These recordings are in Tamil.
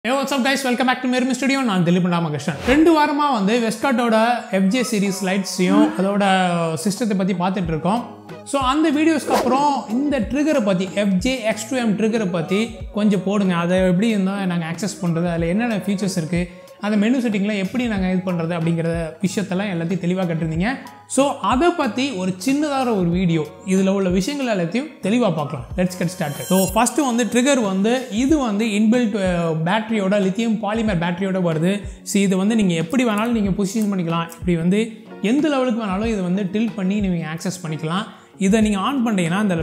Hey, what's up guys? Welcome back to MirrorME Studio. நான் Dharmapuri. 2 வாரமா வந்து Westcottோட FJ series lights-ஐயும் அதோட சிஸ்டத்தை பத்தி பார்த்துட்டு இருக்கோம். சோ அந்த வீடியோஸ்க்கு அப்புறம் இந்த ட்ரிகரை பத்தி FJ-X2M ட்ரிகரை பத்தி கொஞ்சம் போடுங்க. அதை எப்படி இருந்தா நாங்க access பண்றது, அதுல என்னென்ன ஃபீச்சர்ஸ் இருக்கு, அந்த மெனு செட்டிங்ல எப்படி நாங்க இது பண்றது அப்படிங்கற விஷயத்தெல்லாம் எல்லாத்தையும் தெளிவா கற்றுனீங்க. சோ அத பத்தி ஒரு சின்னதான ஒரு வீடியோ இதுல உள்ள விஷயங்கள் எல்லாத்தையும் தெளிவா பார்க்கலாம். Let's get started. So first வந்து ட்ரிகர் வந்து இது வந்து இன்பில்ட் பேட்டரியோட லித்தியம் பாலிமர் பேட்டரியோட வருது. சோ இது வந்து நீங்க எப்படி வேணாலும் நீங்க பொசிஷன் பண்ணிக்கலாம். இப்படி வந்து எந்த லெவலுக்கு வேணாலும் இது வந்து டில்ட் பண்ணி நீங்க ஆக்சஸ் பண்ணிக்கலாம். இதை நீங்க ஆன் பண்ணீங்கன்னா அந்த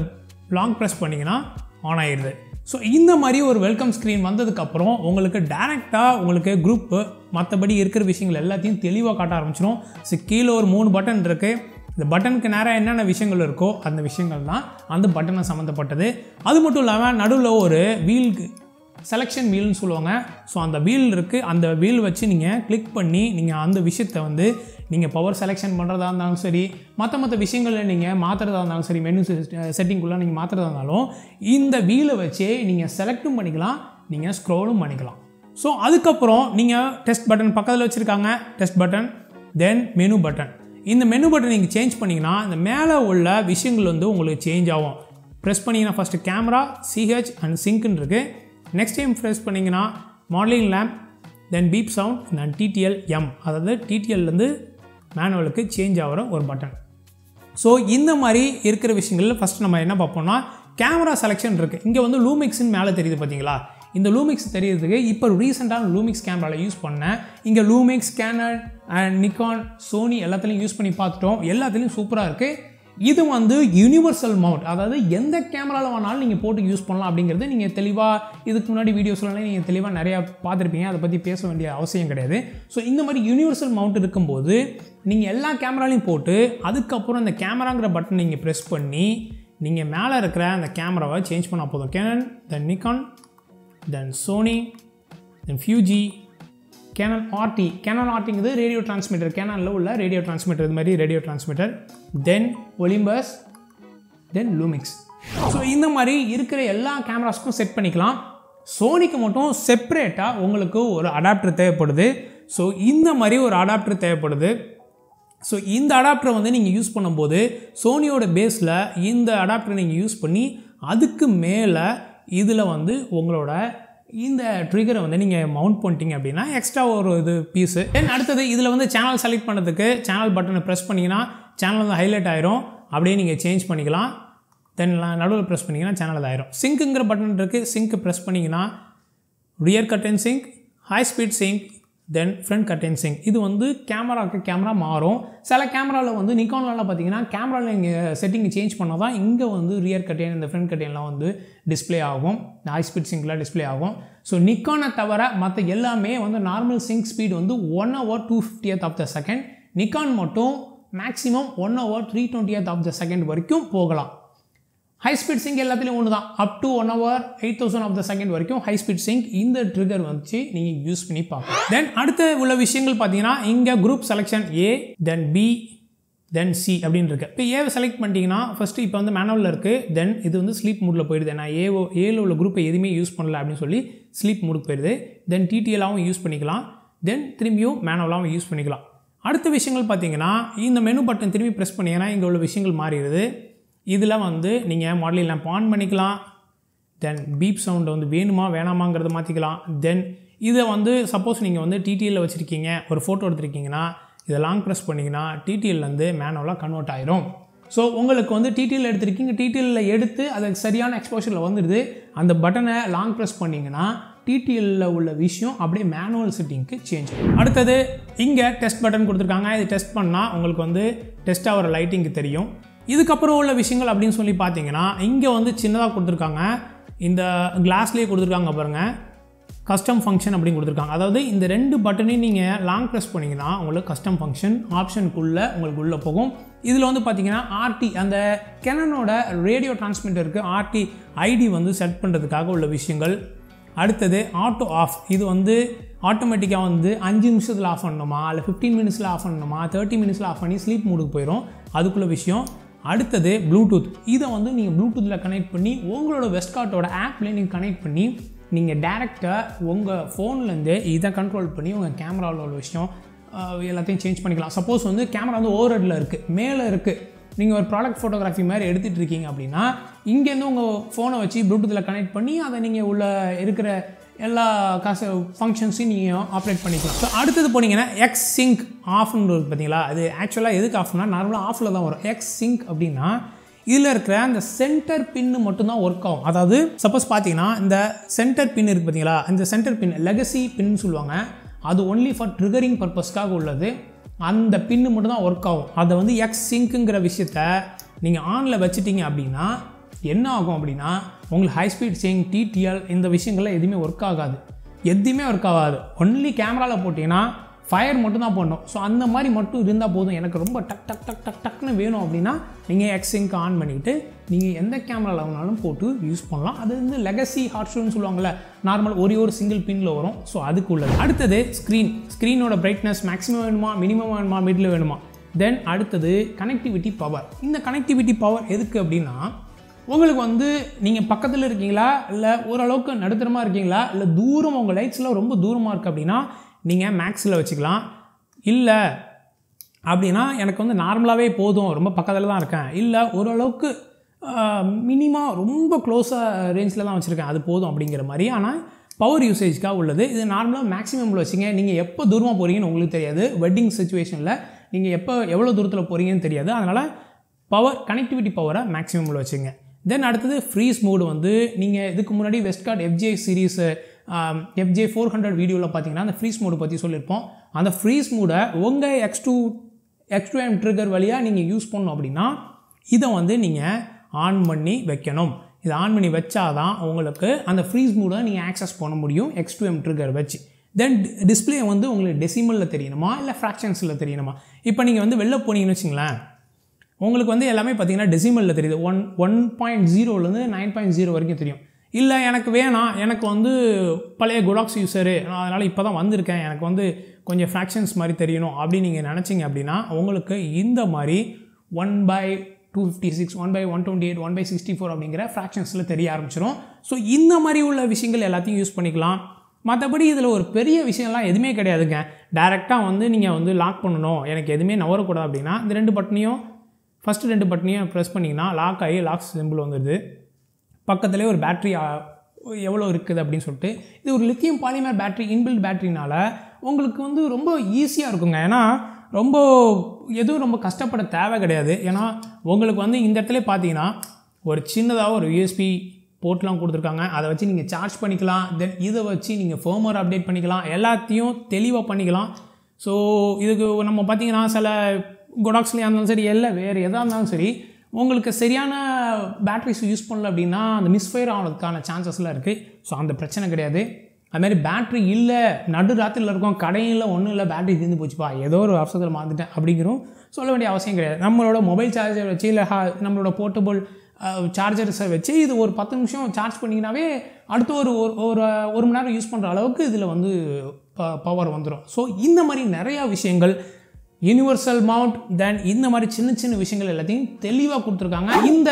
லாங் பிரஸ் பண்ணீங்கன்னா ஆன் ஆயிடுது. ஸோ இந்த மாதிரி ஒரு வெல்கம் ஸ்க்ரீன் வந்ததுக்கப்புறம் உங்களுக்கு டேரெக்டாக உங்களுக்கு குரூப்பு மற்றபடி இருக்கிற விஷயங்கள் எல்லாத்தையும் தெளிவாக காட்ட ஆரம்பிச்சிடும். ஸோ கீழே ஒரு 3 பட்டன் இருக்குது. இந்த பட்டனுக்கு நேராக என்னென்ன விஷயங்கள் இருக்கோ அந்த விஷயங்கள் தான் அந்த பட்டனை சம்மந்தப்பட்டது. அது மட்டும் இல்லாமல் நடுவில் ஒரு வீலுக்கு செலெக்ஷன் வீல்னு சொல்லுவாங்க. ஸோ அந்த வீல் இருக்குது. அந்த வீல் வச்சு நீங்கள் கிளிக் பண்ணி நீங்கள் அந்த விஷயத்தை வந்து நீங்கள் பவர் செலெக்ஷன் பண்ணுறதா இருந்தாலும் சரி, மற்ற விஷயங்களில் நீங்கள் மாற்றுறதா இருந்தாலும் சரி, மெனு செட்டிங்குள்ளே நீங்கள் மாற்றுறதா இருந்தாலும் இந்த வீலை வச்சே நீங்கள் செலக்டும் பண்ணிக்கலாம், நீங்கள் ஸ்க்ரோலும் பண்ணிக்கலாம். ஸோ அதுக்கப்புறம் நீங்கள் டெஸ்ட் பட்டன் பக்கத்தில் வச்சுருக்காங்க, டெஸ்ட் பட்டன், தென் மெனு பட்டன். இந்த மெனு பட்டன் நீங்கள் சேஞ்ச் பண்ணிங்கன்னா இந்த மேலே உள்ள விஷயங்கள் வந்து உங்களுக்கு சேஞ்ச் ஆகும். ப்ரெஸ் பண்ணிங்கன்னா ஃபஸ்ட்டு கேமரா, சிஹெச் அண்ட் சிங்க்னு இருக்குது. நெக்ஸ்ட் டைம் ப்ரெஸ் பண்ணிங்கன்னா மாடலிங் லேம்ப், தென் பீப் சவுண்ட், தென் TTL M, அதாவது TTLலேருந்து மேனுவலுக்கு சேஞ்ச் ஆகிற ஒரு பட்டன். ஸோ இந்த மாதிரி இருக்கிற விஷயங்களில் ஃபஸ்ட் நம்ம என்ன பார்ப்போம்னா கேமரா செலெக்ஷன் இருக்குது. இங்கே வந்து லூமிக்ஸ்ன்னு மேலே தெரியுது பார்த்தீங்களா? இந்த லூமிக்ஸ் தெரியுறதுக்கு இப்போ ரீசெண்டான லூமிக்ஸ் கேமராவில் யூஸ் பண்ணேன். இங்கே Lumix, Canon and Nikon, Sony எல்லாத்துலேயும் யூஸ் பண்ணி பார்த்துட்டோம். எல்லாத்துலேயும் சூப்பராக இருக்குது. இது வந்து யூனிவர்சல் மவுண்ட், அதாவது எந்த கேமராவில் வேணாலும் நீங்கள் போட்டு யூஸ் பண்ணலாம் அப்படிங்கிறது நீங்கள் தெளிவாக இதுக்கு முன்னாடி வீடியோஸ்லாம் நீங்கள் தெளிவாக நிறையா பார்த்துருப்பீங்க. அதை பற்றி பேச வேண்டிய அவசியம் கிடையாது. ஸோ இந்த மாதிரி யூனிவர்சல் மவுண்ட் இருக்கும்போது நீங்கள் எல்லா கேமராலையும் போட்டு அதுக்கப்புறம் இந்த கேமராங்கிற பட்டன் நீங்கள் ப்ரெஸ் பண்ணி நீங்கள் மேலே இருக்கிற அந்த கேமராவை சேஞ்ச் பண்ணால் போதும். Canon, then Nikon, then Sony, then Fuji, Canon RT. Canon RTங்கிறது ரேடியோ டிரான்ஸ்மிட்டர், கேனனில் உள்ள ரேடியோ டிரான்ஸ்மிட்டர், இது மாதிரி radio transmitter, then Olympus, then Lumix. So இந்த மாதிரி இருக்கிற எல்லா கேமராஸ்க்கும் செட் பண்ணிக்கலாம். சோனிக்கு மட்டும் செப்பரேட்டாக உங்களுக்கு ஒரு அடாப்டர் தேவைப்படுது. ஸோ இந்த மாதிரி ஒரு அடாப்டர் தேவைப்படுது. ஸோ இந்த அடாப்டரை வந்து நீங்கள் யூஸ் பண்ணும்போது சோனியோட பேஸில் இந்த அடாப்டரை நீங்கள் யூஸ் பண்ணி அதுக்கு மேலே இதில் வந்து உங்களோட இந்த ட்ரிகரை வந்து நீங்கள் மவுண்ட் பண்ணிட்டீங்க அப்படின்னா எக்ஸ்ட்ரா ஒரு இது பீஸு. தென் அடுத்தது இதில் வந்து சேனல் செலக்ட் பண்ணுறதுக்கு சேனல் பட்டனை ப்ரெஸ் பண்ணிங்கன்னா சேனல் வந்து ஹைலைட் ஆயிரும். அப்படியே நீங்கள் சேஞ்ச் பண்ணிக்கலாம். தென் நடுவில் ப்ரெஸ் பண்ணிங்கன்னா சேனல் ஆயிரும். சிங்க்குங்கிற பட்டன் இருக்குது. சிங்க்கு ப்ரெஸ் பண்ணிங்கன்னா rear curtain sync, high speed sync, then front curtain sync. இது வந்து கேமராவுக்கு கேமரா மாறும். சில கேமராவில் வந்து நிக்கான்லாம் பார்த்தீங்கன்னா கேமராவில் நீங்கள் செட்டிங் சேஞ்ச் பண்ணால் தான் இங்கே வந்து ரியர் கர்டன், இந்த ஃப்ரண்ட் கர்டன்லாம் வந்து டிஸ்பிளே ஆகும், ஹை ஸ்பீட் சிங்க்லாம் டிஸ்பிளே ஆகும். ஸோ நிக்கானை தவிர மற்ற எல்லாமே வந்து நார்மல் சிங்க் ஸ்பீட் வந்து 1 hour 2/50th of the second. Nikon மட்டும் maximum 1 hour 3/20th of the second வரைக்கும் போகலாம். ஹை ஸ்பீட் சிங்க் எல்லாத்துலேயும் ஒன்று தான். Up to 1 hour 8000 of the second வரைக்கும் ஹை ஸ்பீட் சிங்க் இந்த ட்ரிகர் வச்சு நீங்கள் யூஸ் பண்ணி பார்க்கலாம். தென் அடுத்த உள்ள விஷயங்கள் பார்த்தீங்கன்னா இங்கே group selection A, then B, then C அப்படின்னு இருக்குது. இப்போ ஏவை செலக்ட் பண்ணிட்டீங்கன்னா ஃபஸ்ட்டு இப்போ வந்து மேனுவலில் இருக்குது. தென் இது வந்து ஸ்லீப் மூடில் போயிடுது. நான் ஏல உள்ள குரூப்பை எதுவுமே யூஸ் பண்ணல அப்படின்னு சொல்லி ஸ்லீப் மூடுக்கு போயிடுது. தென் TTLாகவும் யூஸ் பண்ணிக்கலாம். தென் திரும்பியும் மேனுவலாகவும் யூஸ் பண்ணிக்கலாம். அடுத்த விஷயங்கள் பார்த்தீங்கன்னா இந்த மெனு பட்டன் திரும்பி ப்ரெஸ் பண்ணிங்கன்னா இங்கே உள்ள விஷயங்கள் மாறிடுது. இதில் வந்து நீங்கள் மாடலிங் லேம்ப் ஆன் பண்ணிக்கலாம். தென் பீப் சவுண்டை வந்து வேணுமா வேணாமாங்கிறத மாற்றிக்கலாம். தென் இதை வந்து சப்போஸ் நீங்கள் வந்து TTLல வச்சுருக்கீங்க, ஒரு ஃபோட்டோ எடுத்துருக்கீங்கன்னா இதை லாங் ப்ரெஸ் பண்ணிங்கன்னா TTLலேருந்து மேனுவலாக கன்வெர்ட் ஆயிரும். ஸோ உங்களுக்கு வந்து TTL எடுத்துருக்கீங்க, TTLல எடுத்து அது சரியான எக்ஸ்போஷரில் வந்துடுது. அந்த பட்டனை லாங் ப்ரெஸ் பண்ணிங்கன்னா TTLல உள்ள விஷயம் அப்படியே மேனுவல் செட்டிங்க்கு சேஞ்ச் ஆகும். அடுத்தது இங்கே டெஸ்ட் பட்டன் கொடுத்துருக்காங்க. இது டெஸ்ட் பண்ணால் உங்களுக்கு வந்து டெஸ்ட் ஆகிற லைட்டிங்கு தெரியும். இதுக்கப்புறம் உள்ள விஷயங்கள் அப்படின்னு சொல்லி பார்த்தீங்கன்னா இங்கே வந்து சின்னதாக கொடுத்துருக்காங்க. இந்த கிளாஸ்லேயே கொடுத்துருக்காங்க பாருங்கள், கஸ்டம் ஃபங்க்ஷன் அப்படின்னு கொடுத்துருக்காங்க. அதாவது இந்த 2 பட்டனையும் நீங்கள் லாங் ப்ரெஸ் பண்ணிங்கன்னா உங்களுக்கு கஸ்டம் ஃபங்க்ஷன் ஆப்ஷனுக்குள்ளே உங்களுக்கு உள்ளே போகும். இதில் வந்து பார்த்தீங்கன்னா RT, அந்த கேனனோட ரேடியோ டிரான்ஸ்மிட்டருக்கு RT ID வந்து செட் பண்ணுறதுக்காக உள்ள விஷயங்கள். அடுத்தது ஆட்டோ ஆஃப், இது வந்து ஆட்டோமேட்டிக்காக வந்து 5 நிமிஷத்தில் ஆஃப் பண்ணணுமா, இல்லை 15 minutesல ஆஃப் பண்ணணுமா, 30 minutesல ஆஃப் பண்ணி ஸ்லீப் மூடுக்கு போயிடும். அதுக்குள்ள விஷயம். அடுத்தது ப்ளூடூத். இதை வந்து நீங்கள் ப்ளூடூத்தில் கனெக்ட் பண்ணி உங்களோட வெஸ்ட்காட்டோட ஆப்லேயே நீங்கள் கனெக்ட் பண்ணி நீங்கள் டேரெக்டாக உங்கள் ஃபோன்லேருந்து இதை கண்ட்ரோல் பண்ணி உங்கள் கேமராவில் உள்ள விஷயம் எல்லாத்தையும் சேஞ்ச் பண்ணிக்கலாம். சப்போஸ் வந்து கேமரா வந்து ஓவர் ஹெட்டில் இருக்குது, மேலே இருக்குது, நீங்கள் ஒரு ப்ராடக்ட் ஃபோட்டோகிராஃபி மாதிரி எடுத்துகிட்டு இருக்கீங்க அப்படின்னா இங்கேருந்து உங்கள் ஃபோனை வச்சு ப்ளூடூத்தில் கனெக்ட் பண்ணி அதை நீங்கள் உள்ள இருக்கிற எல்லா ஃபங்க்ஷன்ஸையும் நீங்கள் ஆப்ரேட் பண்ணிக்கலாம். ஸோ அடுத்தது போனீங்கன்னா எக்ஸ் சிங்க் ஆஃப்னு இருக்குது பார்த்தீங்களா, அது ஆக்சுவலாக எதுக்கு ஆஃப்னா நார்மலாக ஆஃபில் தான் வரும். எக்ஸ் சிங்க் அப்படின்னா இதில் இருக்கிற அந்த சென்டர் பின்னு மட்டும்தான் ஒர்க் ஆகும். அதாவது சப்போஸ் பார்த்தீங்கன்னா இந்த சென்டர் பின் இருக்குது பார்த்தீங்களா, இந்த சென்டர் பின் லெகசி பின்னு சொல்லுவாங்க, அது ஒன்லி ஃபார் ட்ரிகரிங் பர்பஸ்க்காக உள்ளது. அந்த பின்னு மட்டும்தான் ஒர்க் ஆகும். அதை வந்து எக்ஸ் சிங்க்குங்கிற விஷயத்த நீங்கள் ஆனில் வச்சுட்டிங்க அப்படின்னா என்ன ஆகும் அப்படின்னா உங்களுக்கு ஹை ஸ்பீட் சிங், டிடிஎல் இந்த விஷயங்கள்லாம் எதுவுமே ஒர்க் ஆகாது, எதுவுமே ஒர்க் ஆகாது. ஒன்லி கேமராவில் போட்டிங்கன்னா ஃபயர் மட்டும் தான் போடணும். ஸோ அந்த மாதிரி மட்டும் இருந்தால் போதும். எனக்கு ரொம்ப டக் டக் டக் டக் டக்குன்னு வேணும் அப்படின்னா நீங்கள் எக்ஸ் சிங்க் ஆன் பண்ணிவிட்டு நீங்கள் எந்த கேமராவில் வேணாலும் போட்டு யூஸ் பண்ணலாம். அது வந்து லெகசி ஹாட் ஷூன்னு சொல்லுவாங்கள்ல, நார்மல் ஒரு சிங்கிள் பின்னில் வரும். ஸோ அதுக்கு உள்ளது. அடுத்தது ஸ்க்ரீனோட பிரைட்னஸ் மேக்ஸிமம் வேணுமா, மினிமம் வேணுமா, மிடில் வேணுமா. தென் அடுத்தது கனெக்டிவிட்டி பவர். இந்த கனெக்டிவிட்டி பவர் எதுக்கு அப்படின்னா உங்களுக்கு வந்து நீங்கள் பக்கத்தில் இருக்கீங்களா, இல்லை ஓரளவுக்கு நடுத்தரமாக இருக்கீங்களா, இல்லை தூரம் உங்கள் லைட்ஸில் ரொம்ப தூரமாக இருக்குது அப்படின்னா நீங்கள் மேக்ஸில் வச்சுக்கலாம். இல்லை அப்படின்னா எனக்கு வந்து நார்மலாகவே போதும், ரொம்ப பக்கத்தில் தான் இருக்கேன், இல்லை ஓரளவுக்கு மினிமம் ரொம்ப க்ளோஸாக ரேஞ்சில் தான் வச்சுருக்கேன், அது போதும் அப்படிங்கிற மாதிரி. ஆனால் பவர் யூசேஜ்க்காக உள்ளது. இது நார்மலாக மேக்ஸிமமில் வச்சுங்க. நீங்கள் எப்போ தூரமாக போகிறீங்கன்னு உங்களுக்கு தெரியாது. வெட்டிங் சுச்சுவேஷனில் நீங்கள் எவ்வளோ தூரத்தில் போகிறீங்கன்னு தெரியாது. அதனால் கனெக்டிவிட்டி பவரை மேக்ஸிமமில் வச்சுங்க. தென் அடுத்தது ஃப்ரீஸ் மோடு வந்து நீங்கள் இதுக்கு முன்னாடி வெஸ்ட்காட் FJ சீரீஸ் FJ400 வீடியோவில் பார்த்தீங்கன்னா அந்த ஃப்ரீஸ் மோடு பற்றி சொல்லியிருப்போம். அந்த ஃப்ரீஸ் மோடை உங்கள் X2M ட்ரிகர் வழியாக நீங்கள் யூஸ் பண்ணணும் அப்படின்னா இதை வந்து நீங்கள் ஆன் பண்ணி வைக்கணும். இதை ஆன் பண்ணி வச்சாதான் உங்களுக்கு அந்த ஃப்ரீஸ் மோடை நீங்கள் ஆக்சஸ் பண்ண முடியும் X2M ட்ரிகர் வச்சு. தென் டிஸ்பிளே வந்து உங்களுக்கு டெசிமலில் தெரியணுமா இல்லை ஃப்ராக்ஷன்ஸில் தெரியணுமா. இப்போ நீங்கள் வந்து வெளில போனீங்கன்னு வச்சுங்களேன், உங்களுக்கு வந்து எல்லாமே பார்த்தீங்கன்னா டெசிமலில் தெரியுது. 1.0லேருந்து 9.0 வரைக்கும் தெரியும். இல்லை எனக்கு வேணாம், எனக்கு வந்து பழைய Godox யூஸரு, நான் அதனால் இப்போ தான் வந்திருக்கேன், எனக்கு வந்து கொஞ்சம் ஃப்ராக்ஷன்ஸ் மாதிரி தெரியணும் அப்படின்னு நீங்கள் நினச்சிங்க அப்படின்னா உங்களுக்கு இந்த மாதிரி 1/256, 1/128, 1/64 அப்படிங்கிற ஃப்ராக்ஷன்ஸில் தெரிய ஆரம்பிச்சிடும். ஸோ இந்த மாதிரி உள்ள விஷயங்கள் எல்லாத்தையும் யூஸ் பண்ணிக்கலாம். மற்றபடி இதில் ஒரு பெரிய விஷயம்லாம் எதுவுமே கிடையாதுங்க. டைரெக்டாக வந்து நீங்கள் வந்து லாக் பண்ணணும், எனக்கு எதுவுமே நவரக்கூடாது அப்படின்னா இந்த ஃபஸ்ட்டு 2 பட்டனையும் ப்ரெஸ் பண்ணிங்கன்னா லாக் ஆகி லாக் சிம்பிள் வந்துடுது. பக்கத்துலேயே ஒரு பேட்ரி எவ்வளோ இருக்குது அப்படின்னு சொல்லிட்டு. இது ஒரு லித்தியம் பாலிமர் பேட்ரி, இன்பில்ட் பேட்ரினால உங்களுக்கு வந்து ரொம்ப ஈஸியாக இருக்குங்க. ஏன்னா எதுவும் ரொம்ப கஷ்டப்பட தேவை கிடையாது. ஏன்னா உங்களுக்கு வந்து இந்த இடத்துல பார்த்தீங்கன்னா ஒரு சின்னதாக ஒரு USB போர்ட்லாம் கொடுத்துருக்காங்க. அதை வச்சு நீங்கள் சார்ஜ் பண்ணிக்கலாம். தென் இதை வச்சு நீங்கள் ஃபர்ம்வேர் அப்டேட் பண்ணிக்கலாம், எல்லாத்தையும் தெளிவாக பண்ணிக்கலாம். ஸோ இதுக்கு நம்ம பார்த்தீங்கன்னா சில Godoxலேயே இருந்தாலும் சரி, இல்லை வேறு எதாக இருந்தாலும் சரி, உங்களுக்கு சரியான பேட்ரிஸ் யூஸ் பண்ணல அப்படின்னா அந்த மிஸ்ஃபயர் ஆகிறதுக்கான சான்சஸ்லாம் இருக்குது. ஸோ அந்த பிரச்சனை கிடையாது. அதுமாதிரி பேட்ரி இல்லை, நடு ராத்திரியில் இருக்கும், கடையில் ஒன்றும் இல்லை, பேட்ரி தீர்ந்து போச்சுப்பா, ஏதோ ஒரு அவசரத்தில் மாற்றிட்டேன் அப்படிங்கிறோம் சொல்ல வேண்டிய அவசியம் கிடையாது. நம்மளோட மொபைல் சார்ஜர் வச்சு இல்லை நம்மளோட போர்ட்டபுள் சார்ஜர்ஸை வச்சு இது ஒரு 10 நிமிஷம் சார்ஜ் பண்ணிங்கனாவே அடுத்து ஒரு மணி நேரம் யூஸ் பண்ணுற அளவுக்கு இதில் வந்து பவர் வந்துடும். ஸோ இந்த மாதிரி நிறையா விஷயங்கள் யூனிவர்சல் மவுண்ட், தென் இந்த மாதிரி சின்ன விஷயங்கள் எல்லாத்தையும் தெளிவாக கொடுத்துருக்காங்க. இந்த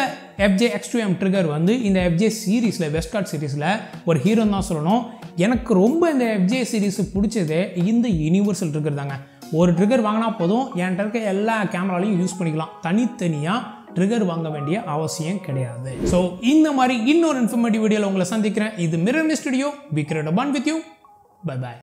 FJ-X2M ட்ரிகர் வந்து இந்த FJ சீரீஸில், வெஸ்ட்காட் சீரீஸில் ஒரு ஹீரோ தான் சொல்லணும். எனக்கு ரொம்ப இந்த FJ சீரீஸ் பிடிச்சது இந்த யூனிவர்சல் ட்ரிகர் தாங்க. ஒரு ட்ரிகர் வாங்கினா போதும், என்கிட்ட இருக்க எல்லா கேமராலையும் யூஸ் பண்ணிக்கலாம். தனித்தனியாக ட்ரிகர் வாங்க வேண்டிய அவசியம் கிடையாது. ஸோ இந்த மாதிரி இன்னொரு இன்ஃபர்மேட்டிவ் வீடியோவில் உங்களை சந்திக்கிறேன். இது MirrorME studio. Be creative with you. By.